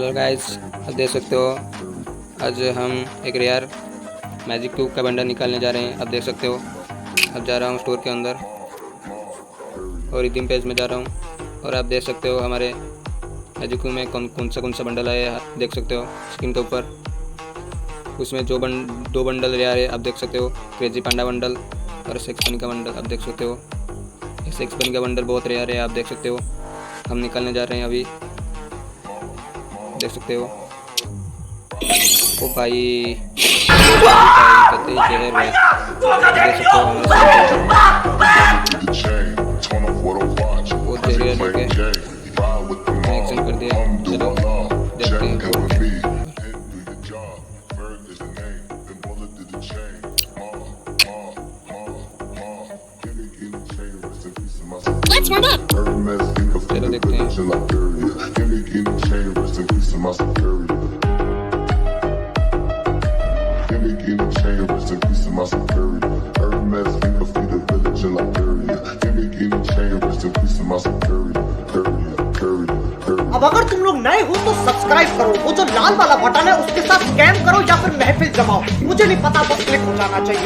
Hello guys, आप देख सकते हो आज हम एक रेयर मैजिक क्यूब का बंडल निकालने जा रहे हैं। आप देख सकते हो अब जा रहा हूँ स्टोर के अंदर और रिडीम पेज में जा रहा हूँ और आप देख सकते हो हमारे मैजिक क्यूब में कौन सा बंडल आया है। देख सकते हो स्क्रीन के ऊपर उसमें दो बंडल रेयर है। आप देख सकते हो क्रेजी पांडा बंडल और सेक्स बनी का बंडल। आप देख सकते हो सेक्स बनी का बंडल बहुत रेयर है। आप देख सकते हो हम निकालने जा रहे हैं अभी। देख सकते हो ओ भाई कतई जहर भाई। देख सकते हो बहुत जहरीला लोग है। एक्शन कर दिया। चलो देखते हैं। Let's run up. चलो देखते हैं। अब अगर तुम लोग नए हो तो सब्सक्राइब करो, वो जो लाल वाला बटन है उसके साथ स्कैम करो या फिर महफिल जमाओ, मुझे नहीं पता, बस क्लिक हो जाना चाहिए।